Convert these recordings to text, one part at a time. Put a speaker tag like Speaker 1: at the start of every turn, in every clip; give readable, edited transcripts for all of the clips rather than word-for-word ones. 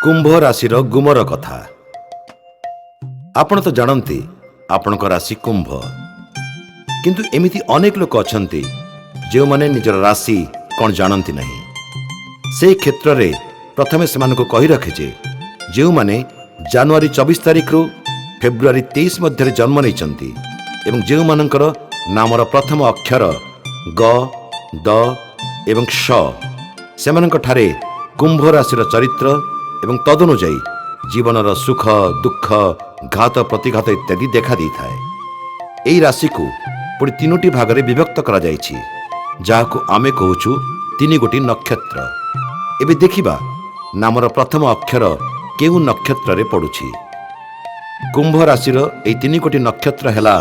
Speaker 1: कुंभ राशि गुमर कथा। आपण तो जानती आपण राशि कुंभ, किंतु एमिति अनेक लोक अछंती जो माने निजर राशि कौन जानती नहीं। से क्षेत्र रे प्रथमे से कही रखे जो माने जनवरी 24 तारिख रु फेब्रुआरी 23 मध्य जन्म नहीं एवं जो मानकर नामर प्रथम अक्षर ग द एवं श सेमानक ठारे कुंभ राशि चरित्र एवं तदनुजाई जीवनर सुख दुख घात प्रतिघात इत्यादि देखा दी थाए। एई राशि को पुणी तीनोटी भागरे विभक्त करा जायछि, जाहाकु आमे कहूछु तीन गोटी नक्षत्र। एबे देखिबा नामर प्रथम अक्षर केउ नक्षत्र रे पड़ुछि। कुंभ राशिर एई तीन गोटी नक्षत्र हेला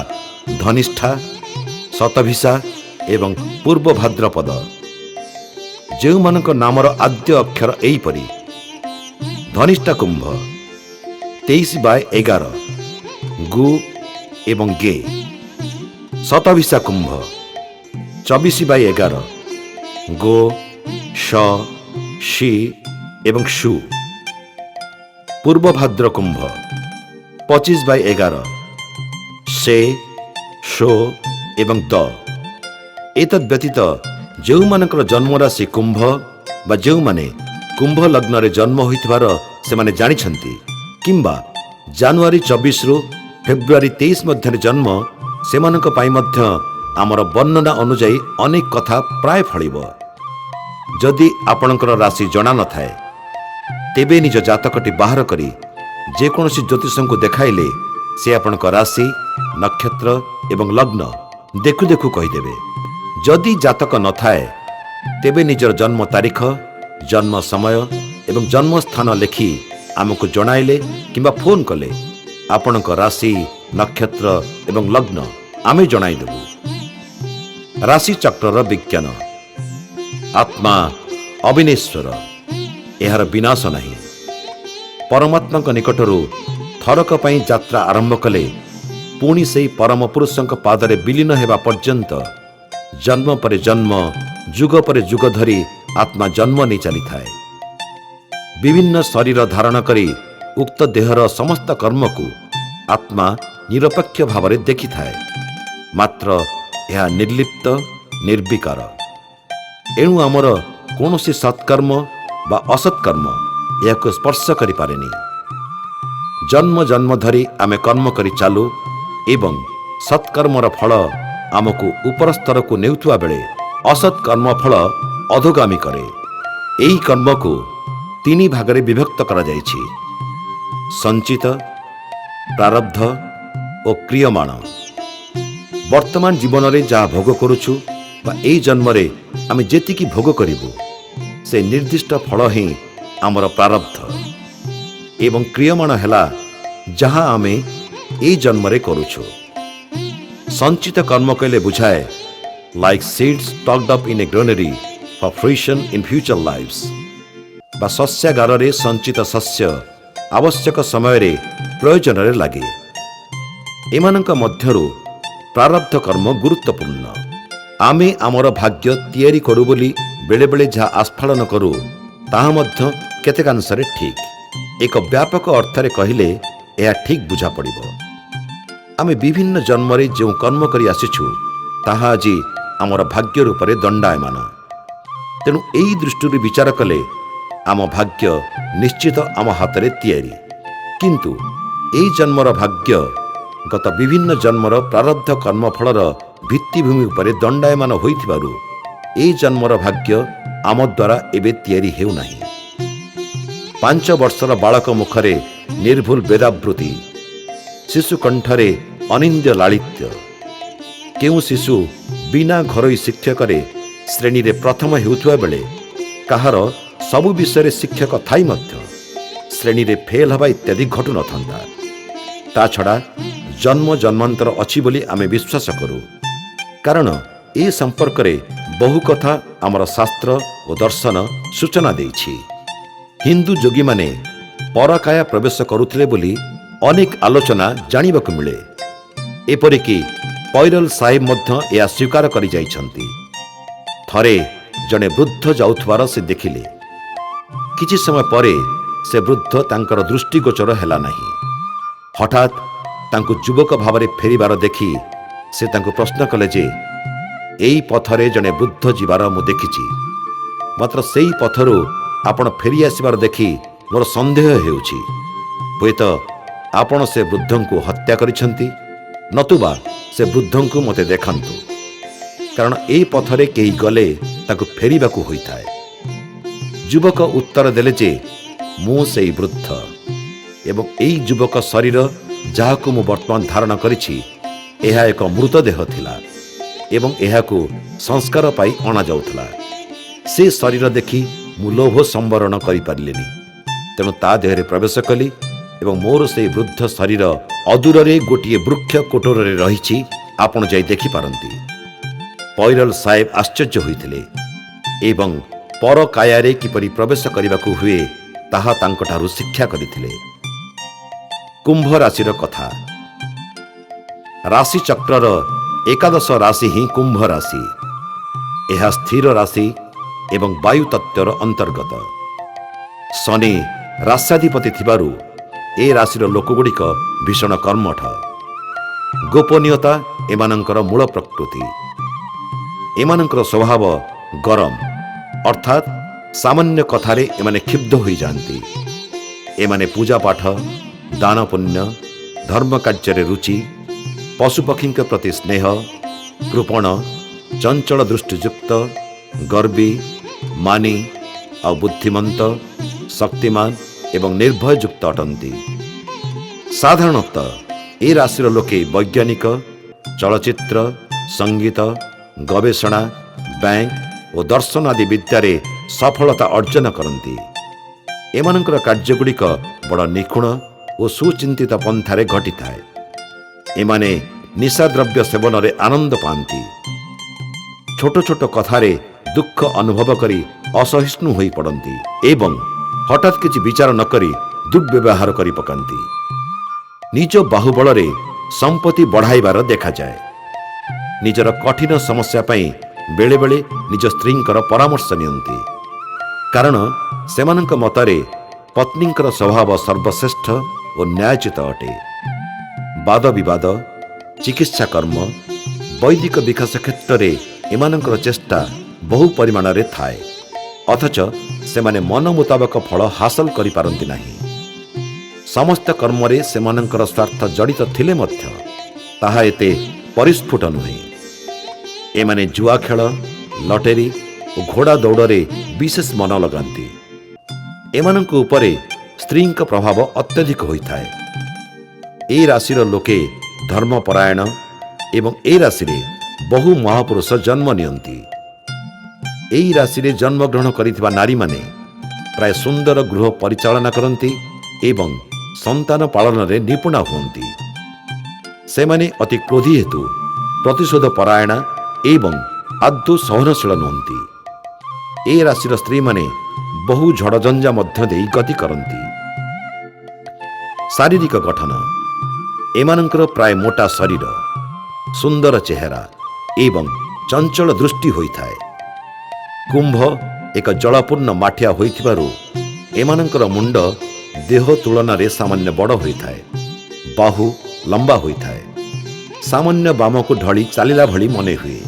Speaker 1: धनिष्ठा, शतभिषा एवं पूर्व भाद्रपद। जो मानक नामर आद्य अक्षर एईपरि धनिष्ठा कुंभ 23/11 गु एवं गे, शतभिषा कुंभ 24/11 गो श शी एवं शु, पूर्व भाद्र कुंभ 25/11 से शो एवं द। एतद् व्यतीत जो मानकर जन्म राशि कुंभ बा जो माने कुंभ लग्न रे जन्म होइथिबार से माने जानिछंती किंबा जनवरी 24 रु फेब्रुआरी 23 मध्य जन्म सेमानक पाई मध्य आमर वर्णना अनुजाई अनेक कथा प्राय फलिब। जदि आपणकर राशि जणा न थाए तेबे निज जातकटी बाहर करी जेकोसी ज्योतिषं को देखाइले से आपणक राशि नक्षत्र एवं लग्न देखु देखु कहीदेवे। जदि जातक न थाए तेबे निजर जन्म तारीख, जन्म समय एवं जन्म स्थान लिखि आमको जणाइले किंबा फोन कले आपणक राशि नक्षत्र एवं लग्न आमे जणाइदेबु। राशि चक्रर विज्ञान। आत्मा अविनेश्वर, एहार विनाश नहीं। परमात्मा निकटरू थरक पई यात्रा आरंभ कले पुणी से परम पुरुषों पादरे विलीन हेबा पर्यंत जन्म पर जन्म जुग पर जुग धरी आत्मा जन्म नहीं चली थाए। विभिन्न शरीर धारण करी उक्त देहर समस्त कर्म को आत्मा निरपेक्ष भाव में देखि थाए, मात्र यह निर्लिप्त निर्विकार। एणु आमर कौनसी सत्कर्म बा असत्कर्म यह स्पर्श करि पारेनी। जन्म जन्म धरी आमे कर्म करि चालू एवं सत्कर्मर फल आमको ऊपर स्तर को नेउथुआ बेले असत्कर्म फल अधोगामी करे। एही कर्म को तीन भागरे विभक्त करा जायछि, संचित, प्रारब्ध और क्रियमाण। वर्तमान जीवन रे जहाँ भोग करुछु बा एई जन्म रे आमे जेतिकी भोग करिबु से निर्दिष्ट फल ही आमर प्रारब्ध एवं क्रियमाण हेला जहाँ आमे एई जन्म रे करुछु। संचित कर्म कहले बुझाए like seeds stocked up in A granary for fruition in future lives, बा शस्यागार रे संचित शस्य आवश्यक समय रे प्रयोजन रे लागे। एमानक मध्यरु प्रारब्ध कर्म गुरुत्वपूर्ण। आमे आमर भाग्य तैयारी करू बोली बेले बेले जहाँ आस्फालन करू ताहा मध्य केतेकांशरे ठीक। एक व्यापक अर्थरे कहिले यह ठीक बुझा पड़िबो। आमे विभिन्न जन्म रे जो कर्म करी आसिछु ताहा आज आमर भाग्य रूप में दंडायमान। तेणु एई दृष्टि विचार कले आम भाग्य निश्चित आम हाथ में तैयारी, किंतु एई जन्मर भाग्य गत विभिन्न जन्मर प्रारब्ध कर्मफलर भित्तिभूमि उपरे दंडायमान होइथिबारु एई जन्मर भाग्य आम द्वारा एबे तैयारी हेउ नाही। 5 वर्षर बालक मुखरे निर्भुल वेदावृत्ति, शिशु कंठरे अनिंद्य लालित्य। केउ शिशु बिना घरोई शिक्षकरे श्रेणी रे प्रथम हेउथुआ बेले कहार सबु विषय शिक्षक थाई मध्य श्रेणी रे फेल हवा इत्यादि घटु न थांता। ता छड़ा जन्म जन्मांतर अछि बोली आमे विश्वास करू, कारण ए संपर्क रे बहु कथा आमर शास्त्र और दर्शन सूचना देछि। हिंदू जोगी माने परकाया प्रवेश करुथिले बोली अनेक आलोचना जानिबाकु मिले। एपरिकी पैरल साहेब मध्य यह स्वीकार करि जाइछंती। थरे जने वृद्ध जाउथवार से देखिले। किछि समय परे ସେ ବୃଦ୍ଧ ତାଙ୍କର ଦୃଷ୍ଟିଗୋଚର ହେଲା ନାହିଁ। ହଠାତ୍ ତାଙ୍କୁ ଯୁବକ ଭାବରେ ଫେରିବାର ଦେଖି ସେ ତାଙ୍କୁ ପ୍ରଶ୍ନ କଲେ ଯେ, ଏଇ ପଥରେ ଜଣେ ବୃଦ୍ଧ ଯିବାର ମୁଁ ଦେଖିଛି, ମାତ୍ର ସେଇ ପଥରୁ ଆପଣ ଫେରି ଆସିବାର ଦେଖି ମୋର ସନ୍ଦେହ ହେଉଛି। ହୁଏତ ଆପଣ ସେ ବୃଦ୍ଧଙ୍କୁ ହତ୍ୟା କରିଛନ୍ତି, ନତୁବା ସେ ବୃଦ୍ଧଙ୍କୁ ମୋତେ ଦେଖାନ୍ତୁ, କାରଣ ଏଇ ପଥରେ କେହି ଗଲେ ତାକୁ ଫେରିବାକୁ ହୋଇଥାଏ। ଯୁବକ ଉତ୍ତର ଦେଲେ ଯେ, ମୁଁ ସେଇ ବୃଦ୍ଧ, ଏବଂ ଏଇ ଯୁବକ ଶରୀର ଯାହାକୁ ମୁଁ ବର୍ତ୍ତମାନ ଧାରଣ କରିଛି, ଏହା ଏକ ମୃତଦେହ ଥିଲା ଏବଂ ଏହାକୁ ସଂସ୍କାର ପାଇଁ ଅଣାଯାଉଥିଲା। ସେ ଶରୀର ଦେଖି ମୁଁ ଲୋଭ ସମ୍ବରଣ କରିପାରିଲିନି, ତେଣୁ ତା ଦେହରେ ପ୍ରବେଶ କଲି ଏବଂ ମୋର ସେହି ବୃଦ୍ଧ ଶରୀର ଅଦୂରରେ ଗୋଟିଏ ବୃକ୍ଷ କୋଟରରେ ରହିଛି, ଆପଣ ଯାଇ ଦେଖିପାରନ୍ତି। ପୈରଲ ସାହେବ ଆଶ୍ଚର୍ଯ୍ୟ ହୋଇଥିଲେ ଏବଂ ପର କାୟାରେ କିପରି ପ୍ରବେଶ କରିବାକୁ ହୁଏ ତାହା ତାଙ୍କଠାରୁ ଶିକ୍ଷା କରିଥିଲେ। କୁମ୍ଭ ରାଶିର କଥା। ରାଶିଚକ୍ରର ଏକାଦଶ ରାଶି ହିଁ କୁମ୍ଭ ରାଶି। ଏହା ସ୍ଥିର ରାଶି ଏବଂ ବାୟୁ ତତ୍ତ୍ୱର ଅନ୍ତର୍ଗତ। ଶନି ରାଶ୍ୟାଧିପତି ଥିବାରୁ ଏ ରାଶିର ଲୋକଗୁଡ଼ିକ ଭୀଷଣ କର୍ମଠ। ଗୋପନୀୟତା ଏମାନଙ୍କର ମୂଳ ପ୍ରକୃତି। ଏମାନଙ୍କର ସ୍ୱଭାବ ଗରମ, ଅର୍ଥାତ୍ ସାମାନ୍ୟ କଥାରେ ଏମାନେ କ୍ଷୁବ୍ଧ ହୋଇଯାଆନ୍ତି। ଏମାନେ ପୂଜାପାଠ, ଦାନ ପୁଣ୍ୟ, ଧର୍ମ କାର୍ଯ୍ୟରେ ରୁଚି, ପଶୁପକ୍ଷୀଙ୍କ ପ୍ରତି ସ୍ନେହ, କୃପଣ, ଚଞ୍ଚଳ ଦୃଷ୍ଟିଯୁକ୍ତ, ଗର୍ବୀ, ମାନି ଆଉ ବୁଦ୍ଧିମନ୍ତ, ଶକ୍ତିମାନ ଏବଂ ନିର୍ଭୟଯୁକ୍ତ ଅଟନ୍ତି। ସାଧାରଣତଃ ଏ ରାଶିର ଲୋକେ ବୈଜ୍ଞାନିକ, ଚଳଚ୍ଚିତ୍ର, ସଙ୍ଗୀତ, ଗବେଷଣା, ବ୍ୟାଙ୍କ ଓ ଦର୍ଶନ ଆଦି ବିଦ୍ୟାରେ ସଫଳତା ଅର୍ଜନ କରନ୍ତି। ଏମାନଙ୍କର କାର୍ଯ୍ୟଗୁଡ଼ିକ ବଡ଼ ନିଖୁଣ ଓ ସୁଚିନ୍ତିତ ପନ୍ଥାରେ ଘଟିଥାଏ। ଏମାନେ ନିଶାଦ୍ରବ୍ୟ ସେବନରେ ଆନନ୍ଦ ପାଆନ୍ତି। ଛୋଟ ଛୋଟ କଥାରେ ଦୁଃଖ ଅନୁଭବ କରି ଅସହିଷ୍ଣୁ ହୋଇପଡ଼ନ୍ତି ଏବଂ ହଠାତ୍ କିଛି ବିଚାର ନ କରି ଦୁର୍ବ୍ୟବହାର କରି ପକାନ୍ତି। ନିଜ ବାହୁବଳରେ ସମ୍ପତ୍ତି ବଢ଼ାଇବାର ଦେଖାଯାଏ। ନିଜର କଠିନ ସମସ୍ୟା ପାଇଁ ବେଳେବେଳେ ନିଜ ସ୍ତ୍ରୀଙ୍କର ପରାମର୍ଶ ନିଅନ୍ତି, କାରଣ ସେମାନଙ୍କ ମତରେ ପତ୍ନୀଙ୍କର ସ୍ୱଭାବ ସର୍ବଶ୍ରେଷ୍ଠ ଓ ନ୍ୟାୟୋଚିତ ଅଟେ। ବାଦ ବିବାଦ, ଚିକିତ୍ସା କର୍ମ, ବୈଦିକ ବିକାଶ କ୍ଷେତ୍ରରେ ଏମାନଙ୍କର ଚେଷ୍ଟା ବହୁ ପରିମାଣରେ ଥାଏ, ଅଥଚ ସେମାନେ ମନ ମୁତାବକ ଫଳ ହାସଲ କରିପାରନ୍ତି ନାହିଁ। ସମସ୍ତ କର୍ମରେ ସେମାନଙ୍କର ସ୍ୱାର୍ଥ ଜଡ଼ିତ ଥିଲେ ମଧ୍ୟ ତାହା ଏତେ ପରିସ୍ଫୁଟ ନୁହେଁ। ଏମାନେ ଜୁଆ ଖେଳ, ଲଟେରୀ ଓ ଘୋଡ଼ା ଦୌଡ଼ରେ ବିଶେଷ ମନ ଲଗାନ୍ତି। ଏମାନଙ୍କ ଉପରେ ସ୍ତ୍ରୀଙ୍କ ପ୍ରଭାବ ଅତ୍ୟଧିକ ହୋଇଥାଏ। ଏ ରାଶିର ଲୋକେ ଧର୍ମପରାୟଣ ଏବଂ ଏ ରାଶିରେ ବହୁ ମହାପୁରୁଷ ଜନ୍ମ ନିଅନ୍ତି। ଏହି ରାଶିରେ ଜନ୍ମଗ୍ରହଣ କରିଥିବା ନାରୀମାନେ ପ୍ରାୟ ସୁନ୍ଦର ଗୃହ ପରିଚାଳନା କରନ୍ତି ଏବଂ ସନ୍ତାନ ପାଳନରେ ନିପୁଣା ହୁଅନ୍ତି। ସେମାନେ ଅତି କ୍ରୋଧୀ ହେତୁ ପ୍ରତିଶୋଧ ପରାୟଣା ଏବଂ ଆଦୌ ସହନଶୀଳ ନୁହନ୍ତି। ଏ ରାଶିର ସ୍ତ୍ରୀମାନେ ବହୁ ଝଡ଼ଝଞ୍ଜା ମଧ୍ୟ ଦେଇ ଗତି କରନ୍ତି। ଶାରୀରିକ ଗଠନ। ଏମାନଙ୍କର ପ୍ରାୟ ମୋଟା ଶରୀର, ସୁନ୍ଦର ଚେହେରା ଏବଂ ଚଞ୍ଚଳ ଦୃଷ୍ଟି ହୋଇଥାଏ। କୁମ୍ଭ ଏକ ଜଳପୂର୍ଣ୍ଣ ମାଠିଆ ହୋଇଥିବାରୁ ଏମାନଙ୍କର ମୁଣ୍ଡ ଦେହ ତୁଳନାରେ ସାମାନ୍ୟ ବଡ଼ ହୋଇଥାଏ। ବାହୁ ଲମ୍ବା ହୋଇଥାଏ। ସାମାନ୍ୟ ବାମକୁ ଢଳି ଚାଲିଲା ଭଳି ମନେ ହୁଏ।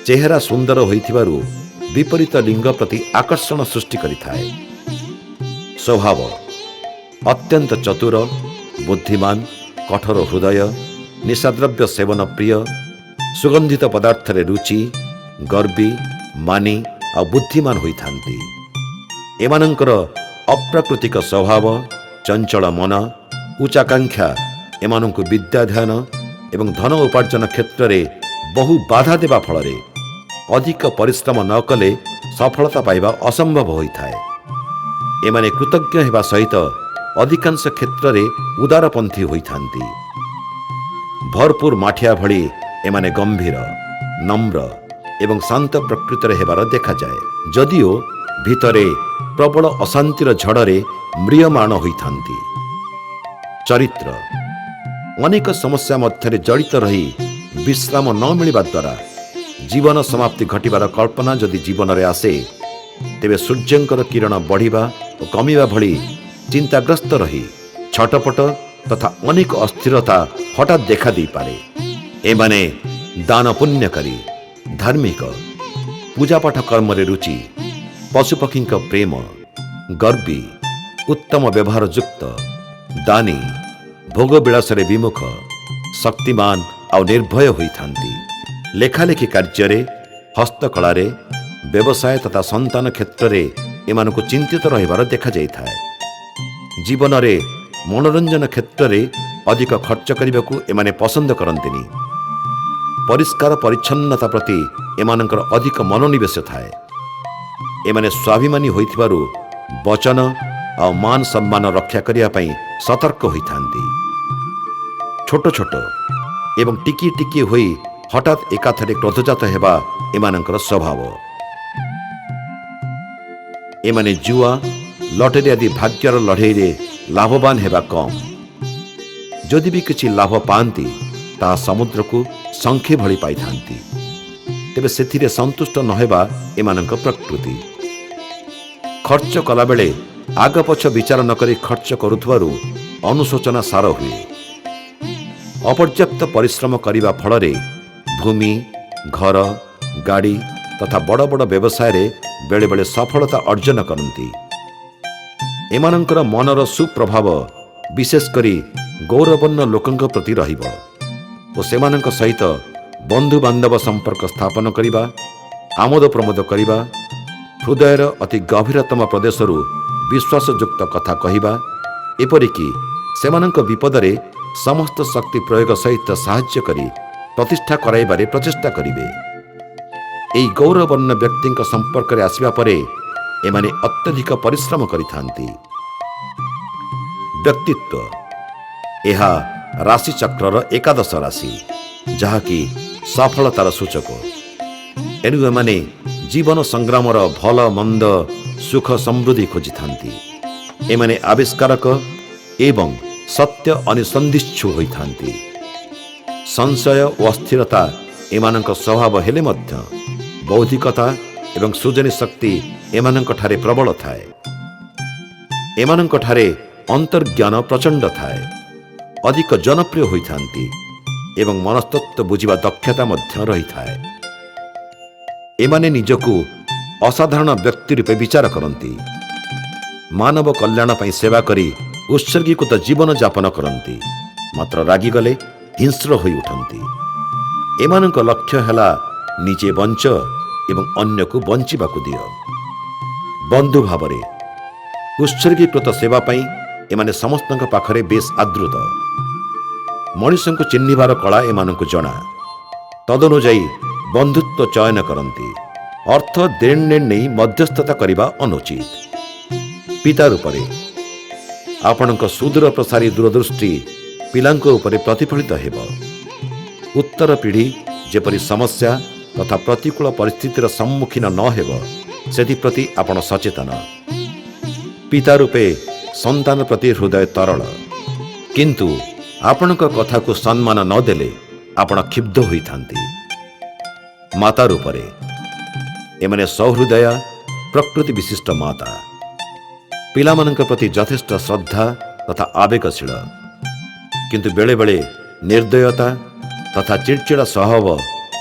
Speaker 1: ଚେହେରା ସୁନ୍ଦର ହୋଇଥିବାରୁ ବିପରୀତ ଲିଙ୍ଗ ପ୍ରତି ଆକର୍ଷଣ ସୃଷ୍ଟି କରିଥାଏ। ସ୍ୱଭାବ ଅତ୍ୟନ୍ତ ଚତୁର, ବୁଦ୍ଧିମାନ, କଠୋର ହୃଦୟ, ନିଶାଦ୍ରବ୍ୟ ସେବନ ପ୍ରିୟ, ସୁଗନ୍ଧିତ ପଦାର୍ଥରେ ରୁଚି, ଗର୍ବୀ, ମାନି ଆଉ ବୁଦ୍ଧିମାନ ହୋଇଥାନ୍ତି। ଏମାନଙ୍କର ଅପ୍ରାକୃତିକ ସ୍ୱଭାବ, ଚଞ୍ଚଳ ମନ, ଉଚ୍ଚାକାଂକ୍ଷା ଏମାନଙ୍କୁ ବିଦ୍ୟାଧ୍ୟୟନ ଏବଂ ଧନ ଉପାର୍ଜନ କ୍ଷେତ୍ରରେ ବହୁ ବାଧା ଦେବା ଫଳରେ ଅଧିକ ପରିଶ୍ରମ ନ କଲେ ସଫଳତା ପାଇବା ଅସମ୍ଭବ ହୋଇଥାଏ। ଏମାନେ କୃତଜ୍ଞ ହେବା ସହିତ ଅଧିକାଂଶ କ୍ଷେତ୍ରରେ ଉଦାରପନ୍ଥୀ ହୋଇଥାନ୍ତି। ଭରପୁର ମାଠିଆ ଭଳି ଏମାନେ ଗମ୍ଭୀର, ନମ୍ର ଏବଂ ଶାନ୍ତ ପ୍ରକୃତିରେ ହେବାର ଦେଖାଯାଏ, ଯଦିଓ ଭିତରେ ପ୍ରବଳ ଅଶାନ୍ତିର ଝଡ଼ରେ ମ୍ରିୟମାଣ ହୋଇଥାନ୍ତି। ଚରିତ୍ର। ଅନେକ ସମସ୍ୟା ମଧ୍ୟରେ ଜଡ଼ିତ ରହି ବିଶ୍ରାମ ନ ମିଳିବା ଦ୍ୱାରା ଜୀବନ ସମାପ୍ତି ଘଟିବାର କଳ୍ପନା ଯଦି ଜୀବନରେ ଆସେ, ତେବେ ସୂର୍ଯ୍ୟଙ୍କର କିରଣ ବଢ଼ିବା ଓ କମିବା ଭଳି ଚିନ୍ତାଗ୍ରସ୍ତ ରହି ଛଟପଟ ତଥା ଅନେକ ଅସ୍ଥିରତା ହଠାତ୍ ଦେଖା ଦେଇପାରେ। ଏମାନେ ଦାନ ପୁଣ୍ୟକାରୀ, ଧାର୍ମିକ, ପୂଜାପାଠ କର୍ମରେ ରୁଚି, ପଶୁପକ୍ଷୀଙ୍କ ପ୍ରେମ, ଗର୍ବୀ, ଉତ୍ତମ ବ୍ୟବହାର ଯୁକ୍ତ, ଦାନୀ, ଭୋଗ ବିଳାସରେ ବିମୁଖ, ଶକ୍ତିମାନ ଆଉ ନିର୍ଭୟ ହୋଇଥାନ୍ତି। ଲେଖାଲେଖି କାର୍ଯ୍ୟରେ, ହସ୍ତକଳାରେ, ବ୍ୟବସାୟ ତଥା ସନ୍ତାନ କ୍ଷେତ୍ରରେ ଏମାନଙ୍କୁ ଚିନ୍ତିତ ରହିବାର ଦେଖାଯାଇଥାଏ। ଜୀବନରେ ମନୋରଞ୍ଜନ କ୍ଷେତ୍ରରେ ଅଧିକ ଖର୍ଚ୍ଚ କରିବାକୁ ଏମାନେ ପସନ୍ଦ କରନ୍ତିନି। ପରିଷ୍କାର ପରିଚ୍ଛନ୍ନତା ପ୍ରତି ଏମାନଙ୍କର ଅଧିକ ମନୋନିବେଶ ଥାଏ। ଏମାନେ ସ୍ୱାଭିମାନୀ ହୋଇଥିବାରୁ ବଚନ ଆଉ ମାନ ସମ୍ମାନ ରକ୍ଷା କରିବା ପାଇଁ ସତର୍କ ହୋଇଥାନ୍ତି। ଛୋଟ ଛୋଟ ଏବଂ ଟିକିଏ ଟିକିଏ ହୋଇ ହଠାତ୍ ଏକାଥରେ କ୍ରୋଧଜାତ ହେବା ଏମାନଙ୍କର ସ୍ୱଭାବ। ଏମାନେ ଜୁଆ, ଲଟେରୀ ଆଦି ଭାଗ୍ୟର ଲଢ଼େଇରେ ଲାଭବାନ ହେବା କମ୍। ଯଦି ବି କିଛି ଲାଭ ପାଆନ୍ତି ତାହା ସମୁଦ୍ରକୁ ଶଙ୍ଖେ ଭଳି ପାଇଥାନ୍ତି। ତେବେ ସେଥିରେ ସନ୍ତୁଷ୍ଟ ନ ହେବା ଏମାନଙ୍କ ପ୍ରକୃତି। ଖର୍ଚ୍ଚ କଲାବେଳେ ଆଗପଛ ବିଚାର ନ କରି ଖର୍ଚ୍ଚ କରୁଥିବାରୁ ଅନୁଶୋଚନା ସାର ହୁଏ। ଅପର୍ଯ୍ୟାପ୍ତ ପରିଶ୍ରମ କରିବା ଫଳରେ ଭୂମି, ଘର, ଗାଡ଼ି ତଥା ବଡ଼ ବଡ଼ ବ୍ୟବସାୟରେ ବେଳେବେଳେ ସଫଳତା ଅର୍ଜନ କରନ୍ତି। ଏମାନଙ୍କର ମନର ସୁପ୍ରଭାବ ବିଶେଷ କରି ଗୌରବର୍ଣ୍ଣ ଲୋକଙ୍କ ପ୍ରତି ରହିବ ଓ ସେମାନଙ୍କ ସହିତ ବନ୍ଧୁବାନ୍ଧବ ସମ୍ପର୍କ ସ୍ଥାପନ କରିବା, ଆମୋଦ ପ୍ରମୋଦ କରିବା, ହୃଦୟର ଅତି ଗଭୀରତମ ପ୍ରଦେଶରୁ ବିଶ୍ୱାସଯୁକ୍ତ କଥା କହିବା, ଏପରିକି ସେମାନଙ୍କ ବିପଦରେ ସମସ୍ତ ଶକ୍ତି ପ୍ରୟୋଗ ସହିତ ସାହାଯ୍ୟ କରି ପ୍ରତିଷ୍ଠା କରାଇବାରେ ପ୍ରଚେଷ୍ଟା କରିବେ। ଏହି ଗୌରବର୍ଣ୍ଣ ବ୍ୟକ୍ତିଙ୍କ ସମ୍ପର୍କରେ ଆସିବା ପରେ ଏମାନେ ଅତ୍ୟଧିକ ପରିଶ୍ରମ କରିଥାନ୍ତି। ବ୍ୟକ୍ତିତ୍ୱ ଏହା ରାଶିଚକ୍ରର ଏକାଦଶ ରାଶି, ଯାହାକି ସଫଳତାର ସୂଚକ। ଏଣୁ ଏମାନେ ଜୀବନ ସଂଗ୍ରାମର ଭଲ ମନ୍ଦ, ସୁଖ ସମୃଦ୍ଧି ଖୋଜିଥାନ୍ତି। ଏମାନେ ଆବିଷ୍କାରକ ଏବଂ ସତ୍ୟ ଅନୁସନ୍ଧିତ୍ସୁ ହୋଇଥାନ୍ତି। ସଂଶୟ ଓ ଅସ୍ଥିରତା ଏମାନଙ୍କ ସ୍ୱଭାବ ହେଲେ ମଧ୍ୟ ବୌଦ୍ଧିକତା ଏବଂ ସୃଜନୀ ଶକ୍ତି ଏମାନଙ୍କଠାରେ ପ୍ରବଳ ଥାଏ। ଏମାନଙ୍କଠାରେ ଅନ୍ତର୍ଜ୍ଞାନ ପ୍ରଚଣ୍ଡ ଥାଏ, ଅଧିକ ଜନପ୍ରିୟ ହୋଇଥାନ୍ତି ଏବଂ ମନସ୍ତତ୍ତ୍ୱ ବୁଝିବା ଦକ୍ଷତା ମଧ୍ୟ ରହିଥାଏ। ଏମାନେ ନିଜକୁ ଅସାଧାରଣ ବ୍ୟକ୍ତି ରୂପେ ବିଚାର କରନ୍ତି। ମାନବ କଲ୍ୟାଣ ପାଇଁ ସେବା କରି ଉତ୍ସର୍ଗୀକୃତ ଜୀବନଯାପନ କରନ୍ତି, ମାତ୍ର ରାଗିଗଲେ ହିଂସ୍ର ହୋଇ ଉଠନ୍ତି। ଏମାନଙ୍କ ଲକ୍ଷ୍ୟ ହେଲା ନିଜେ ବଞ୍ଚ ଏବଂ ଅନ୍ୟକୁ ବଞ୍ଚିବାକୁ ଦିଅ। ବନ୍ଧୁ ଭାବରେ ଉତ୍ସର୍ଗୀକୃତ ସେବା ପାଇଁ ଏମାନେ ସମସ୍ତଙ୍କ ପାଖରେ ବେଶ୍ ଆଦୃତ। ମଣିଷଙ୍କୁ ଚିହ୍ନିବାର କଳା ଏମାନଙ୍କୁ ଜଣା। ତଦନୁଯାୟୀ ବନ୍ଧୁତ୍ୱ ଚୟନ କରନ୍ତି। ଅର୍ଥ ଦେଣନେଣ ନେଇ ମଧ୍ୟସ୍ଥତା କରିବା ଅନୁଚିତ। ପିତା ରୂପରେ ଆପଣଙ୍କ ସୁଦୂର ପ୍ରସାରୀ ଦୂରଦୃଷ୍ଟି ପିଲାଙ୍କ ଉପରେ ପ୍ରତିଫଳିତ ହେବ। ଉତ୍ତର ପିଢ଼ି ଯେପରି ସମସ୍ୟା ତଥା ପ୍ରତିକୂଳ ପରିସ୍ଥିତିର ସମ୍ମୁଖୀନ ନ ହେବ ସେଥିପ୍ରତି ଆପଣ ସଚେତନ। ପିତା ରୂପେ ସନ୍ତାନ ପ୍ରତି ହୃଦୟ ତରଳ, କିନ୍ତୁ ଆପଣଙ୍କ କଥାକୁ ସମ୍ମାନ ନ ଦେଲେ ଆପଣ କ୍ଷୁବ୍ଧ ହୋଇଥାନ୍ତି। ମାତା ରୂପରେ ଏମାନେ ସହୃଦୟା, ପ୍ରକୃତି ବିଶିଷ୍ଟ ମାତା। ପିଲାମାନଙ୍କ ପ୍ରତି ଯଥେଷ୍ଟ ଶ୍ରଦ୍ଧା ତଥା ଆବେଗଶୀଳ, କିନ୍ତୁ ବେଳେବେଳେ ନିର୍ଦ୍ଦୟତା ତଥା ଚିଡ଼ଚିଡ଼ା ସ୍ୱଭାବ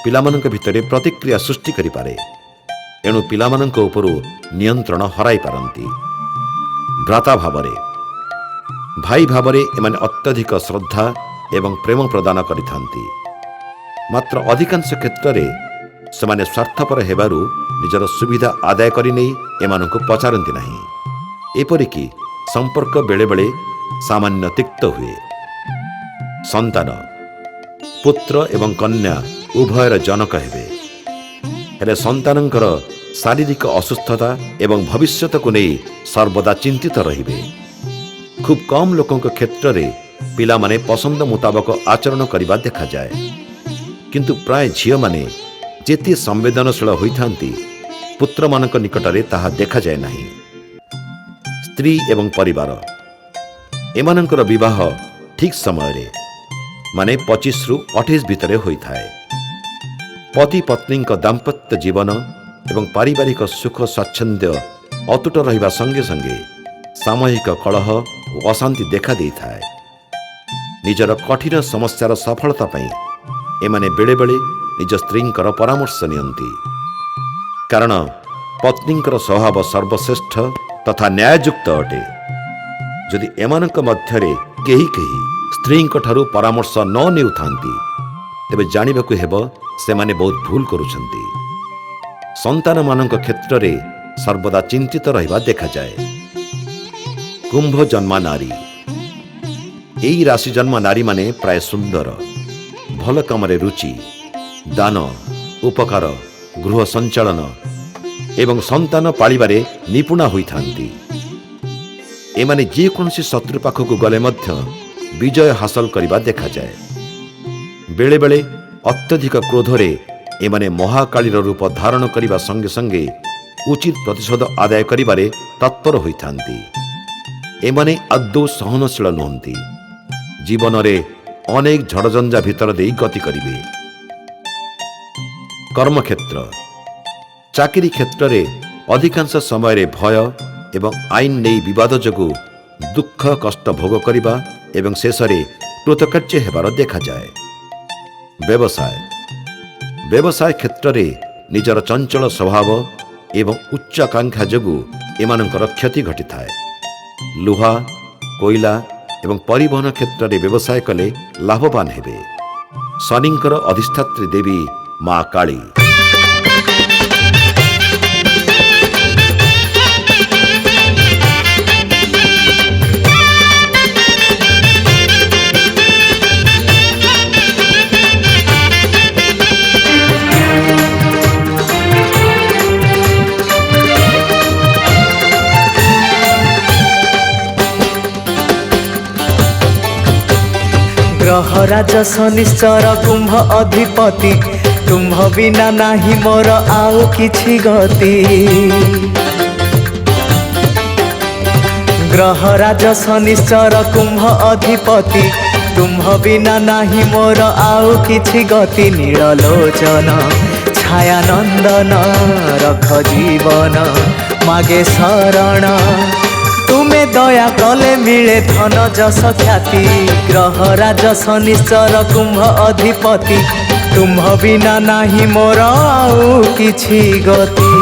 Speaker 1: ପିଲାମାନଙ୍କ ଭିତରେ ପ୍ରତିକ୍ରିୟା ସୃଷ୍ଟି କରିପାରେ। ଏଣୁ ପିଲାମାନଙ୍କ ଉପରୁ ନିୟନ୍ତ୍ରଣ ହରାଇ ପାରନ୍ତି। ଭ୍ରାତା ଭାବରେ ଭାଇ ଭାବରେ ଏମାନେ ଅତ୍ୟଧିକ ଶ୍ରଦ୍ଧା ଏବଂ ପ୍ରେମ ପ୍ରଦାନ କରିଥାନ୍ତି, ମାତ୍ର ଅଧିକାଂଶ କ୍ଷେତ୍ରରେ ସେମାନେ ସ୍ୱାର୍ଥପର ହେବାରୁ ନିଜର ସୁବିଧା ଆଦାୟ କରିନେଇ ଏମାନଙ୍କୁ ପଚାରନ୍ତି ନାହିଁ। ଏପରିକି ସମ୍ପର୍କ ବେଳେବେଳେ ସାମାନ୍ୟ ତିକ୍ତ ହୁଏ। ସନ୍ତାନ ପୁତ୍ର ଏବଂ କନ୍ୟା ଉଭୟର ଜନକ ହେବେ, ହେଲେ ସନ୍ତାନଙ୍କର ଶାରୀରିକ ଅସୁସ୍ଥତା ଏବଂ ଭବିଷ୍ୟତକୁ ନେଇ ସର୍ବଦା ଚିନ୍ତିତ ରହିବେ। ଖୁବ୍ କମ୍ ଲୋକଙ୍କ କ୍ଷେତ୍ରରେ ପିଲାମାନେ ପସନ୍ଦ ମୁତାବକ ଆଚରଣ କରିବା ଦେଖାଯାଏ, କିନ୍ତୁ ପ୍ରାୟ ଝିଅମାନେ ଯେତେ ସମ୍ବେଦନଶୀଳ ହୋଇଥାନ୍ତି ପୁତ୍ରମାନଙ୍କ ନିକଟରେ ତାହା ଦେଖାଯାଏ ନାହିଁ। ସ୍ତ୍ରୀ ଏବଂ ପରିବାର ଏମାନଙ୍କର ବିବାହ ଠିକ୍ ସମୟରେ ମାନେ 25ରୁ 28 ଭିତରେ ହୋଇଥାଏ। ପତି ପତ୍ନୀଙ୍କ ଦାମ୍ପତ୍ୟ ଜୀବନ ଏବଂ ପାରିବାରିକ ସୁଖ ସ୍ୱାଚ୍ଛନ୍ଦ୍ୟ ଅତୁଟ ରହିବା ସଙ୍ଗେ ସଙ୍ଗେ सामूहिक कलह और अशांति देखा देई थाए। निजर कठिन समस्यार सफलता पाई एमाने बेले बेले निज स्त्रींकर परामर्श नियंती, कारण पत्नींकर स्वभाव सर्वश्रेष्ठ तथा न्याययुक्त अटे। यदि एमानक मध्यरे केही केही स्त्रींक ठारू परामर्श न नेउथांती तेबे जानिबाकु हेबो सेमाने बहुत भूल करुछंती। संतान मानक क्षेत्र रे सर्वदा चिंतित रहिबा देखा जाए। कुंभ जन्मा नारी, एई राशि जन्म नारी माने प्राय सुंदर, भल कामरे रुचि, दान, उपकार, गृह संचालन एवं संतान पालिबारे निपुणा होइथांती। एमाने जे कोनसी शत्रु पाखकु गले मध्य विजय हासिल करिबा देखा जाए। बेले बेले अत्यधिक क्रोधरे एमाने महाकालीर रूप धारण करिबा संगे संगे उचित प्रतिशोध आदाय करिबारे तत्पर होइथांती। एमाने आदौ सहनशील नुहंती। जीवन रे अनेक झड़झंझा भितर देई गति करिबे। कर्मक्षेत्र, चाकरी क्षेत्र रे अधिकांश समय रे भय एवं आईन नहीं विवाद जोगु दुख कष्ट भोग करिबा एवं शेषरे कृतकार्य हेबार देखा जाए। व्यवसाय, व्यवसाय क्षेत्र रे निजर चंचल स्वभाव एवं उच्च आकांक्षा जोगु एमानंकर क्षति घटी थाए। लुहा, कोयला एवं परिवहन क्षेत्र रे व्यवसाय कले लाभवान हेबे। शनिंकर अधिष्ठात्री देवी मां काली।
Speaker 2: ग्रहराज शनिश्चर कुंभ अधिपति, तुम्भ बिना नाही मोर आउ किछि गति। ग्रहराज शनिश्चर कुंभ अधिपति, तुम्भ बिना नाही मोर आउ किछि गति। नीललोचन छाया नंदन रख जीवन मागे शरण, तुमे दया कले मिले धन जस ख्याति। ग्रहराज शनिश्चर कुंभ अधिपति, तुम्भ बिना नाही मोर आउ किछि गति।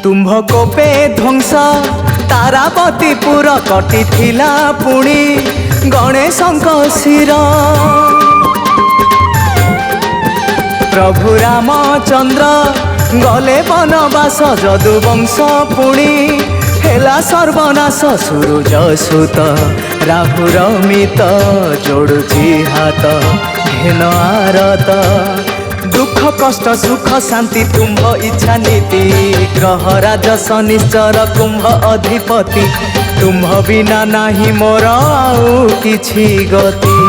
Speaker 2: तुम्भ कोपे ध्वंस तारापतिपुर कटिथिला पुणी गणेशंक शिर। प्रभु रामचंद्र गले बनवास जदुवंश पुणी हेला सर्वनाश। सूरज सुत राहुर मित जोड़ुची हाथ घेन आरत। दुख कष्ट सुख शांति तुम्भ इच्छा नीति। ग्रहराज शनिश्चर कुंभ अधिपति, तुम्भ बिना नाही मोर आउ किछि गति।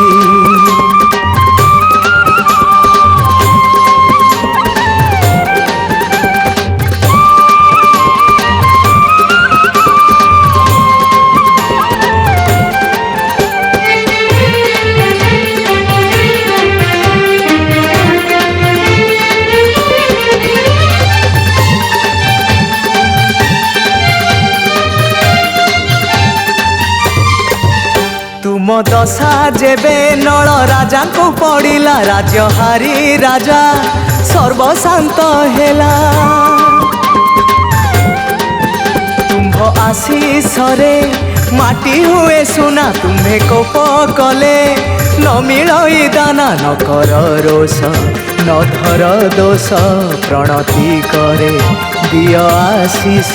Speaker 2: तुम दशा जेबे नल राजा को पड़िला, राज्य हारी राजा सर्वशांत हेला। तुम्भ आशीष रे माटी हुए सुना, तुम्हे कोप कले न मिलई दाना। न कर रोष न धर दोष, प्रणति करे दिय आशीष।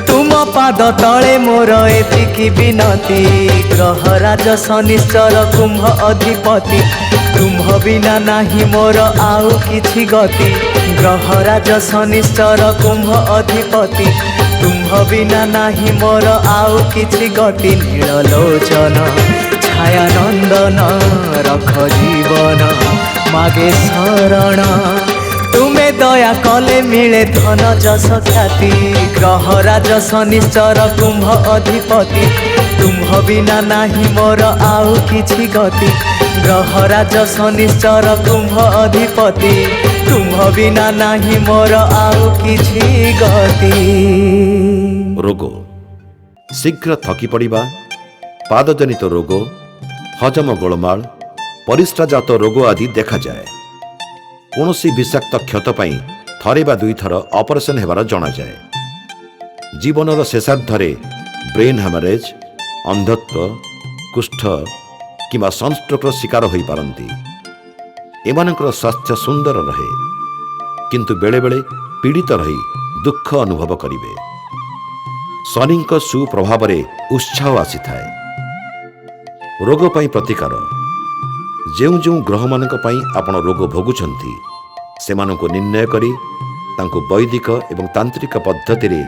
Speaker 2: तुम पाद तले मोर एतिकी विनती। ग्रहराज शनिश्चर कुंभ अधिपति, तुम्भ बिना नाही मोर आउ किछि गति। ग्रहराज शनिश्चर कुंभ अधिपति, तुम ତୁମ୍ଭ ବିନା ନାହିଁ ମୋର ଆଉ କିଛି ଗତି। ନୀଳଲୋଚନ ଛାୟା ନନ୍ଦନ ରଖ ଜୀବନ ମାଗେ ଶରଣ। ତୁମେ ଦୟା କଲେ ମିଳେ ଧନ ଯଶ ଖ୍ୟାତି। ଗ୍ରହ ରାଜ ଶନିଶ୍ଚର କୁମ୍ଭ ଅଧିପତି। ତୁମ୍ଭ ବିନା ନାହିଁ ମୋର ଆଉ କିଛି ଗତି। ଗ୍ରହ ରାଜ ଶନିଶ୍ଚର କୁମ୍ଭ ଅଧିପତି। ତୁମ୍ଭ ବିନା ନାହିଁ ମୋର ଆଉ କିଛି ଗତି।
Speaker 1: ରୋଗ ଶୀଘ୍ର ଥକି ପଡ଼ିବା, ପାଦଜନିତ ରୋଗ, ହଜମ ଗୋଳମାଳ, ପରିସ୍ରାଜାତ ରୋଗ ଆଦି ଦେଖାଯାଏ। କୌଣସି ବିଷାକ୍ତ କ୍ଷତ ପାଇଁ ଥରେ ବା ଦୁଇଥର ଅପରେସନ୍ ହେବାର ଜଣାଯାଏ। ଜୀବନର ଶେଷାର୍ଦ୍ଧରେ ବ୍ରେନ୍ ହ୍ୟାମରେଜ୍, ଅନ୍ଧତ୍ୱ, କୁଷ୍ଠ କିମ୍ବା ସନଷ୍ଟ୍ରୋକ୍ର ଶିକାର ହୋଇପାରନ୍ତି। ଏମାନଙ୍କର ସ୍ୱାସ୍ଥ୍ୟ ସୁନ୍ଦର ରହେ, କିନ୍ତୁ ବେଳେବେଳେ ପୀଡ଼ିତ ରହି ଦୁଃଖ ଅନୁଭବ କରିବେ। ଶନିଙ୍କ ସୁପ୍ରଭାବରେ ଉତ୍ସାହ ଆସିଥାଏ। ରୋଗ ପାଇଁ ପ୍ରତିକାର। ଯେଉଁ ଯେଉଁ ଗ୍ରହମାନଙ୍କ ପାଇଁ ଆପଣ ରୋଗ ଭୋଗୁଛନ୍ତି ସେମାନଙ୍କୁ ନିର୍ଣ୍ଣୟ କରି ତାଙ୍କୁ ବୈଦିକ ଏବଂ ତାନ୍ତ୍ରିକ ପଦ୍ଧତିରେ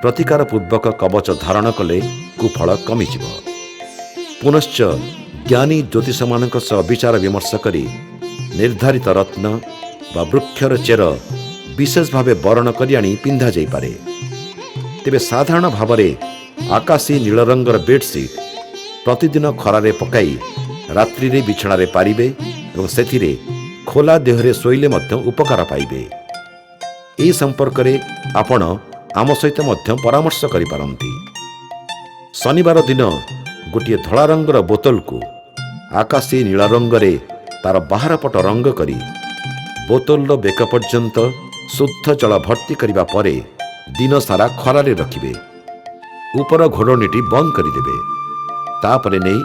Speaker 1: ପ୍ରତିକାର ପୂର୍ବକ କବଚ ଧାରଣ କଲେ କୁଫଳ କମିଯିବ। ପୁନଶ୍ଚ ଜ୍ଞାନୀ ଜ୍ୟୋତିଷମାନଙ୍କ ସହ ବିଚାର ବିମର୍ଶ କରି ନିର୍ଦ୍ଧାରିତ ରତ୍ନ ବା ବୃକ୍ଷର ଚେର ବିଶେଷ ଭାବେ ବରଣ କରି ଆଣି ପିନ୍ଧାଯାଇପାରେ। ତେବେ ସାଧାରଣ ଭାବରେ ଆକାଶୀ ନୀଳ ରଙ୍ଗର ବେଡ୍ସିଟ୍ ପ୍ରତିଦିନ ଖରାରେ ପକାଇ ରାତ୍ରିରେ ବିଛଣାରେ ପାରିବେ ଏବଂ ସେଥିରେ ଖୋଲା ଦେହରେ ଶୋଇଲେ ମଧ୍ୟ ଉପକାର ପାଇବେ। ଏହି ସମ୍ପର୍କରେ ଆପଣ ଆମ ସହିତ ମଧ୍ୟ ପରାମର୍ଶ କରିପାରନ୍ତି। ଶନିବାର ଦିନ ଗୋଟିଏ ଧଳା ରଙ୍ଗର ବୋତଲକୁ ଆକାଶୀ ନୀଳ ରଙ୍ଗରେ ତାର ବାହାର ପଟ ରଙ୍ଗ କରି ବୋତଲର ବେକ ପର୍ଯ୍ୟନ୍ତ ଶୁଦ୍ଧ ଜଳ ଭର୍ତ୍ତି କରିବା ପରେ ଦିନ ସାରା ଖରାରେ ରଖିବେ। ଉପର ଘୋଡ଼ଣୀଟି ବନ୍ଦ କରିଦେବେ। ତାପରେ ନେଇ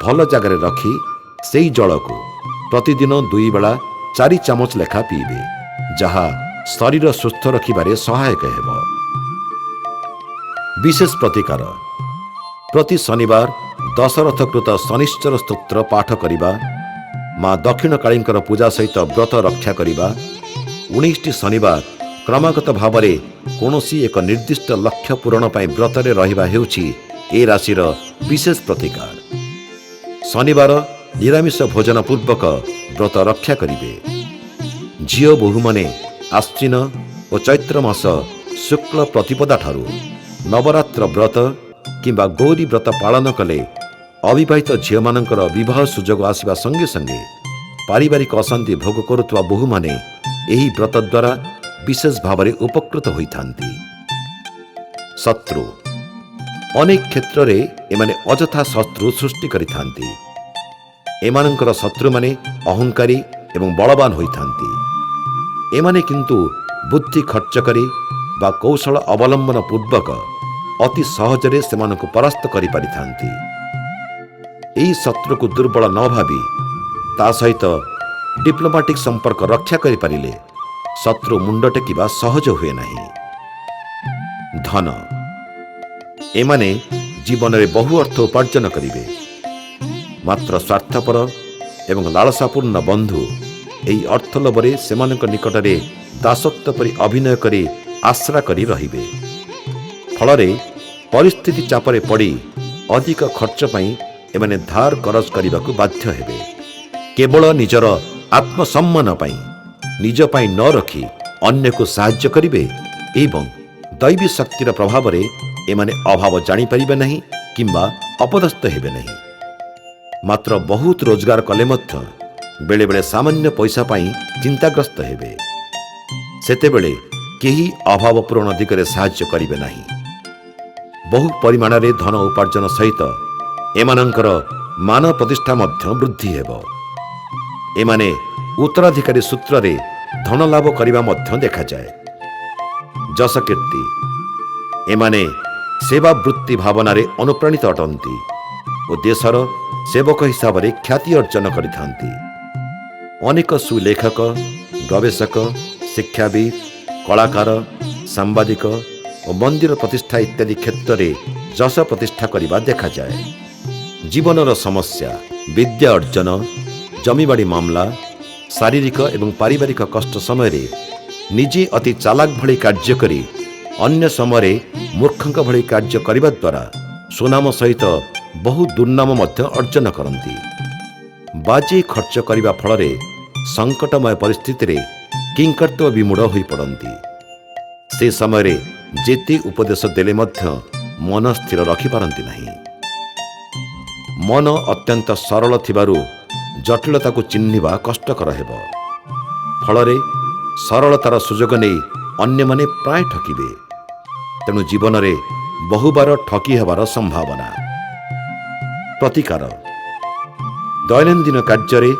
Speaker 1: ଭଲ ଜାଗାରେ ରଖି ସେହି ଜଳକୁ ପ୍ରତିଦିନ 2 ବେଳା 4 ଚାମଚ ଲେଖା ପିଇବେ, ଯାହା ଶରୀର ସୁସ୍ଥ ରଖିବାରେ ସହାୟକ ହେବ। ବିଶେଷ ପ୍ରତିକାର। ପ୍ରତି ଶନିବାର ଦଶରଥକୃତ ଶନିଶ୍ଚର ସ୍ତୋତ୍ର ପାଠ କରିବା, ମା ଦକ୍ଷିଣକାଳୀଙ୍କର ପୂଜା ସହିତ ବ୍ରତ ରକ୍ଷା କରିବା, 19ଟି ଶନିବାର କ୍ରମାଗତ ଭାବରେ କୌଣସି ଏକ ନିର୍ଦ୍ଦିଷ୍ଟ ଲକ୍ଷ୍ୟ ପୂରଣ ପାଇଁ ବ୍ରତରେ ରହିବା ହେଉଛି ଏ ରାଶିର ବିଶେଷ ପ୍ରତିକାର। ଶନିବାର ନିରାମିଷ ଭୋଜନ ପୂର୍ବକ ବ୍ରତ ରକ୍ଷା କରିବେ। ଝିଅ ବୋହୂମାନେ ଆଶ୍ବିନ ଓ ଚୈତ୍ର ମାସ ଶୁକ୍ଳ ପ୍ରତିପଦା ଠାରୁ ନବରାତ୍ର ବ୍ରତ କିମ୍ବା ଗୌରୀ ବ୍ରତ ପାଳନ କଲେ ଅବିବାହିତ ଝିଅମାନଙ୍କର ବିବାହ ସୁଯୋଗ ଆସିବା ସଙ୍ଗେ ସଙ୍ଗେ ପାରିବାରିକ ଅଶାନ୍ତି ଭୋଗ କରୁଥିବା ବୋହୂମାନେ ଏହି ବ୍ରତ ଦ୍ୱାରା ବିଶେଷ ଭାବରେ ଉପକୃତ ହୋଇଥାନ୍ତି। ଶତ୍ରୁ। ଅନେକ କ୍ଷେତ୍ରରେ ଏମାନେ ଅଯଥା ଶତ୍ରୁ ସୃଷ୍ଟି କରିଥାନ୍ତି। ଏମାନଙ୍କର ଶତ୍ରୁମାନେ ଅହଙ୍କାରୀ ଏବଂ ବଳବାନ ହୋଇଥାନ୍ତି। ଏମାନେ କିନ୍ତୁ ବୁଦ୍ଧି ଖର୍ଚ୍ଚ କରି ବା କୌଶଳ ଅବଲମ୍ବନ ପୂର୍ବକ ଅତି ସହଜରେ ସେମାନଙ୍କୁ ପରାସ୍ତ କରିପାରିଥାନ୍ତି। ଏହି ଶତ୍ରୁକୁ ଦୁର୍ବଳ ନ ଭାବି ତା ସହିତ ଡିପ୍ଲୋମାଟିକ୍ ସମ୍ପର୍କ ରକ୍ଷା କରିପାରିଲେ ଶତ୍ରୁ ମୁଣ୍ଡ ଟେକିବା ସହଜ ହୁଏ ନାହିଁ। ଧନ। ଏମାନେ ଜୀବନରେ ବହୁ ଅର୍ଥ ଉପାର୍ଜନ କରିବେ, ମାତ୍ର ସ୍ୱାର୍ଥପର ଏବଂ ଲାଳସାପୂର୍ଣ୍ଣ ବନ୍ଧୁ ଏହି ଅର୍ଥ ଲୋଭରେ ସେମାନଙ୍କ ନିକଟରେ ଦାସତ୍ୱ ପରି ଅଭିନୟ କରି ଆଶ୍ରା କରି ରହିବେ। ଫଳରେ ପରିସ୍ଥିତି ଚାପରେ ପଡ଼ି ଅଧିକ ଖର୍ଚ୍ଚ ପାଇଁ ଏମାନେ ଧାର କରଜ କରିବାକୁ ବାଧ୍ୟ ହେବେ। କେବଳ ନିଜର ଆତ୍ମସମ୍ମାନ ପାଇଁ ନିଜ ପାଇଁ ନ ରଖି ଅନ୍ୟକୁ ସାହାଯ୍ୟ କରିବେ ଏବଂ ଦୈବୀ ଶକ୍ତିର ପ୍ରଭାବରେ ଏମାନେ ଅଭାବ ଜାଣିପାରିବେ ନାହିଁ କିମ୍ବା ଅପଦସ୍ଥ ହେବେ ନାହିଁ। ମାତ୍ର ବହୁତ ରୋଜଗାର କଲେ ମଧ୍ୟ ବେଳେବେଳେ ସାମାନ୍ୟ ପଇସା ପାଇଁ ଚିନ୍ତାଗ୍ରସ୍ତ ହେବେ। ସେତେବେଳେ କେହି ଅଭାବ ପୂରଣ ଦିଗରେ ସାହାଯ୍ୟ କରିବେ ନାହିଁ। ବହୁ ପରିମାଣରେ ଧନ ଉପାର୍ଜନ ସହିତ ଏମାନଙ୍କର ମାନ ପ୍ରତିଷ୍ଠା ମଧ୍ୟ ବୃଦ୍ଧି ହେବ। ଏମାନେ ଉତ୍ତରାଧିକାରୀ ସୂତ୍ରରେ ଧନ ଲାଭ କରିବା ମଧ୍ୟ ଦେଖାଯାଏ। ଯଶକୀର୍ତ୍ତି। ଏମାନେ ସେବା ବୃତ୍ତି ଭାବନାରେ ଅନୁପ୍ରାଣିତ ଅଟନ୍ତି ଓ ଦେଶର ସେବକ ହିସାବରେ ଖ୍ୟାତି ଅର୍ଜନ କରିଥାନ୍ତି। ଅନେକ ସୁଲେଖକ, ଗବେଷକ, ଶିକ୍ଷାବିତ୍, କଳାକାର, ସାମ୍ବାଦିକ ଓ ମନ୍ଦିର ପ୍ରତିଷ୍ଠା ଇତ୍ୟାଦି କ୍ଷେତ୍ରରେ ଯଶ ପ୍ରତିଷ୍ଠା କରିବା ଦେଖାଯାଏ। ଜୀବନର ସମସ୍ୟା, ବିଦ୍ୟା ଅର୍ଜନ, ଜମିବାଡ଼ି ମାମଲା, ଶାରୀରିକ ଏବଂ ପାରିବାରିକ କଷ୍ଟ ସମୟରେ ନିଜେ ଅତି ଚାଲାକ ଭଳି କାର୍ଯ୍ୟ କରି ଅନ୍ୟ ସମୟରେ ମୂର୍ଖଙ୍କ ଭଳି କାର୍ଯ୍ୟ କରିବା ଦ୍ୱାରା ସୁନାମ ସହିତ ବହୁ ଦୁର୍ନାମ ମଧ୍ୟ ଅର୍ଜନ କରନ୍ତି। ବାଜି ଖର୍ଚ୍ଚ କରିବା ଫଳରେ ସଙ୍କଟମୟ ପରିସ୍ଥିତିରେ କିଂକର୍ତ୍ତବ୍ୟ ବିମୂଢ଼ ହୋଇପଡ଼ନ୍ତି। ସେ ସମୟରେ ଯେତେ ଉପଦେଶ ଦେଲେ ମଧ୍ୟ ମନ ସ୍ଥିର ରଖିପାରନ୍ତି ନାହିଁ। ମନ ଅତ୍ୟନ୍ତ ସରଳ ଥିବାରୁ ଜଟିଳତାକୁ ଚିହ୍ନିବା କଷ୍ଟକର ହେବ। ଫଳରେ ସରଳତାର ସୁଯୋଗ ନେଇ ଅନ୍ୟମାନେ ପ୍ରାୟ ଠକିବେ। ତେଣୁ ଜୀବନରେ ବହୁବାର ଠକି ହେବାର ସମ୍ଭାବନା। ପ୍ରତିକାର ଦୈନନ୍ଦିନ କାର୍ଯ୍ୟରେ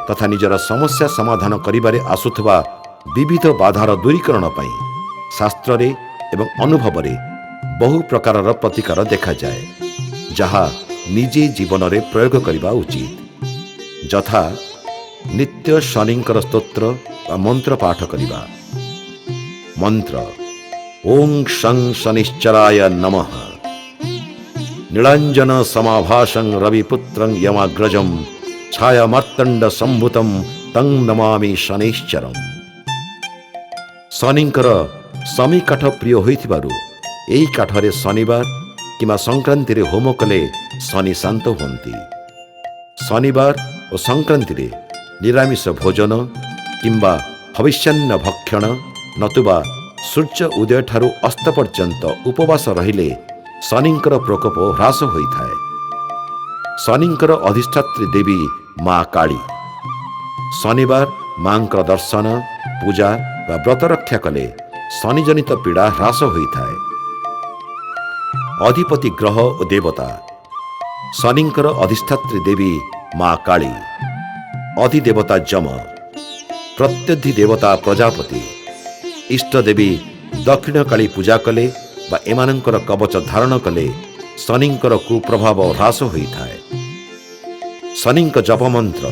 Speaker 1: ତଥା ନିଜର ସମସ୍ୟା ସମାଧାନ କରିବାରେ ଆସୁଥିବା ବିବିଧ ବାଧାର ଦୂରୀକରଣ ପାଇଁ ଶାସ୍ତ୍ରରେ ଏବଂ ଅନୁଭବରେ ବହୁ ପ୍ରକାରର ପ୍ରତିକାର ଦେଖାଯାଏ, ଯାହା ନିଜେ ଜୀବନରେ ପ୍ରୟୋଗ କରିବା ଉଚିତ। ଯଥା ନିତ୍ୟ ଶନିଙ୍କର ସ୍ତୋତ୍ର ବା ମନ୍ତ୍ର ପାଠ କରିବା। ମନ୍ତ୍ର ଓଂ ଶଂ ଶନିଶ୍ଚରାୟ ନମଃ। ନୀଳାଞ୍ଜନ ସମାଭାସଂ ରବିପୁତ୍ରଂ ୟମାଗ୍ରଜಂ ଛାୟାମାର୍ତ୍ତଣ୍ଡ ସମ୍ଭୁତಂ ତଂ ନମାମି ଶନିଶ୍ଚରମ୍। ଶନିଙ୍କର ଶମୀ କାଠ ପ୍ରିୟ ହୋଇଥିବାରୁ ଏହି କାଠରେ ଶନିବାର କିମ୍ବା ସଂକ୍ରାନ୍ତିରେ ହୋମ କଲେ ଶନି ଶାନ୍ତ ହୁଅନ୍ତି। ଶନିବାର ଓ ସଂକ୍ରାନ୍ତିରେ ନିରାମିଷ ଭୋଜନ କିମ୍ବା ହବିଷ୍ୟାନ୍ନ ଭକ୍ଷଣ ନତୁବା ସୂର୍ଯ୍ୟ ଉଦୟଠାରୁ ଅସ୍ତ ପର୍ଯ୍ୟନ୍ତ ଉପବାସ ରହିଲେ ଶନିଙ୍କର ପ୍ରକୋପ ହ୍ରାସ ହୋଇଥାଏ। ଶନିଙ୍କର ଅଧିଷ୍ଠାତ୍ରୀ ଦେବୀ ମା କାଳୀ। ଶନିବାର ମାଙ୍କର ଦର୍ଶନ ପୂଜା ବା ବ୍ରତ ରକ୍ଷା କଲେ ଶନିଜନିତ ପୀଡ଼ା ହ୍ରାସ ହୋଇଥାଏ। ଅଧିପତି ଗ୍ରହ ଓ ଦେବତା। ଶନିଙ୍କର ଅଧିଷ୍ଠାତ୍ରୀ ଦେବୀ ମା କାଳୀ। ଅଧିଦେବତା ଯମ। ପ୍ରତ୍ୟଧି ଦେବତା ପ୍ରଜାପତି। ଇଷ୍ଟଦେବୀ ଦକ୍ଷିଣକାଳୀ ପୂଜା କଲେ ବା ଏମାନଙ୍କର କବଚ ଧାରଣ କଲେ ଶନିଙ୍କର କୁପ୍ରଭାବ ହ୍ରାସ ହୋଇଥାଏ। ଶନିଙ୍କ ଜପ ମନ୍ତ୍ର।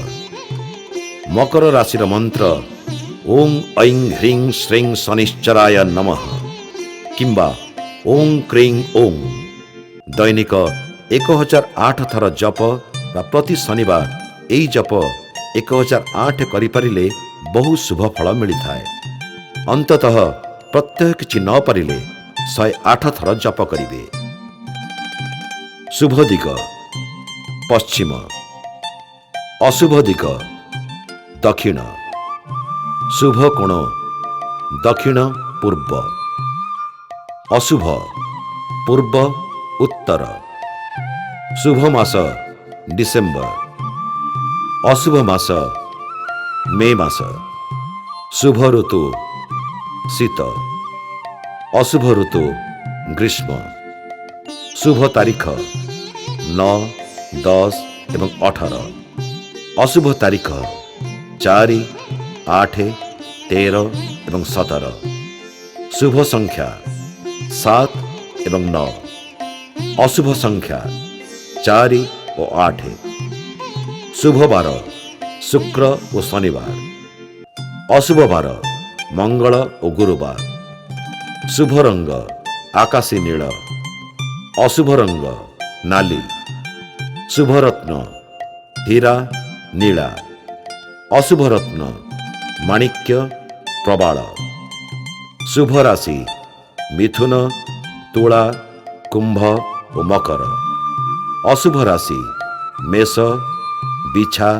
Speaker 1: ମକର ରାଶିର ମନ୍ତ୍ର ଓଂ ଐଂ ହ୍ରିଂ ଶ୍ରୀଂ ଶନିଶ୍ଚରାୟ ନମଃ କିମ୍ବା ଓଂ କ୍ରିଂ ଓଂ। ଦୈନିକ 1008 ଥର ଜପ ବା ପ୍ରତି ଶନିବାର ଏହି ଜପ 1008 କରିପାରିଲେ ବହୁ ଶୁଭ ଫଳ ମିଳିଥାଏ। ଅନ୍ତତଃ ପ୍ରତ୍ୟହ କିଛି ନ ପାରିଲେ 108 ଥର ଜପ କରିବେ। ଶୁଭ ଦିଗ ପଶ୍ଚିମ। ଅଶୁଭ ଦିଗ ଦକ୍ଷିଣ। ଶୁଭ କୋଣ ଦକ୍ଷିଣ ପୂର୍ବ। ଅଶୁଭ ପୂର୍ବ ଉତ୍ତର। ଶୁଭ ମାସ ଡିସେମ୍ବର। ଅଶୁଭ ମାସ ମେ ମାସ। ଶୁଭ ଋତୁ ଶୀତ। ଅଶୁଭ ଋତୁ ଗ୍ରୀଷ୍ମ। ଶୁଭ ତାରିଖ 9, 10 ଏବଂ 18। ଅଶୁଭ ତାରିଖ 4, 8, 13 ଏବଂ 17। ଶୁଭ ସଂଖ୍ୟା 7 ଏବଂ 9। ଅଶୁଭ ସଂଖ୍ୟା 4 ଓ 8। ଶୁଭ ବାର ଶୁକ୍ର ଓ ଶନିବାର। ଅଶୁଭ ବାର ମଙ୍ଗଳ ଓ ଗୁରୁବାର। ଶୁଭ ରଙ୍ଗ ଆକାଶୀ ନୀଳ। ଅଶୁଭ ରଙ୍ଗ ନାଲି। ଶୁଭ ରତ୍ନ ହୀରା ନୀଳା। ଅଶୁଭ ରତ୍ନ ମାଣିକ୍ୟ ପ୍ରବାଳ। ଶୁଭ ରାଶି ମିଥୁନ ତୁଳା କୁମ୍ଭ ଓ ମକର। ଅଶୁଭ ରାଶି ମେଷ ବିଛା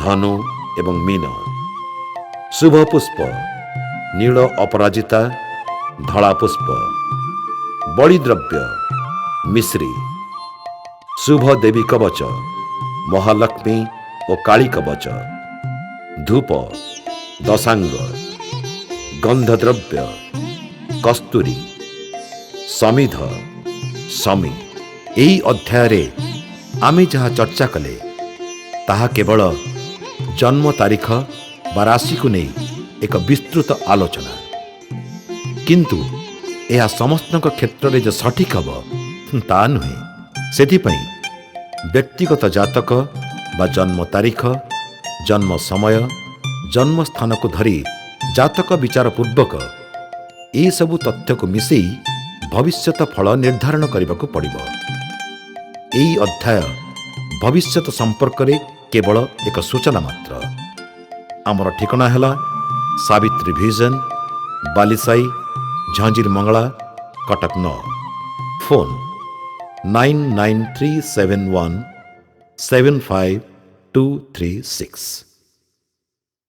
Speaker 1: ଧନୁ ଏବଂ ମୀନ। ଶୁଭ ପୁଷ୍ପ ନୀଳ ଅପରାଜିତା ଧଳା ପୁଷ୍ପ। ବଳିଦ୍ରବ୍ୟ ମିଶ୍ରି। ଶୁଭ ଦେବୀ କବଚ ମହାଲକ୍ଷ୍ମୀ ଓ କାଳୀ କବଚ। ଧୂପ ଦଶାଙ୍ଗ। ଗନ୍ଧଦ୍ରବ୍ୟ କସ୍ତୁରୀ ସମିଧ ସମୀ। ଏହି ଅଧ୍ୟାୟରେ ଆମେ ଯାହା ଚର୍ଚ୍ଚା କଲେ ତାହା କେବଳ ଜନ୍ମ ତାରିଖ ବା ରାଶିକୁ ନେଇ ଏକ ବିସ୍ତୃତ ଆଲୋଚନା। କିନ୍ତୁ ଏହା ସମସ୍ତଙ୍କ କ୍ଷେତ୍ରରେ ଯେ ସଠିକ୍ ହେବ ତା ନୁହେଁ। ସେଥିପାଇଁ ବ୍ୟକ୍ତିଗତ ଜାତକ ବା ଜନ୍ମ ତାରିଖ ଜନ୍ମ ସମୟ ଜନ୍ମ ସ୍ଥାନକୁ ଧରି ଜାତକ ବିଚାର ପୂର୍ବକ ଏସବୁ ତଥ୍ୟକୁ ମିଶେଇ ଭବିଷ୍ୟତ ଫଳ ନିର୍ଦ୍ଧାରଣ କରିବାକୁ ପଡ଼ିବ। ଏହି ଅଧ୍ୟାୟ ଭବିଷ୍ୟତ ସମ୍ପର୍କରେ କେବଳ ଏକ ସୂଚନା ମାତ୍ର। ଆମର ଠିକଣା ହେଲା ସାବିତ୍ରୀ ଭିଜନ ବାଲିସାହି ଝାଞ୍ଜିର ମଙ୍ଗଳା କଟକ 9। phone 99371 75236.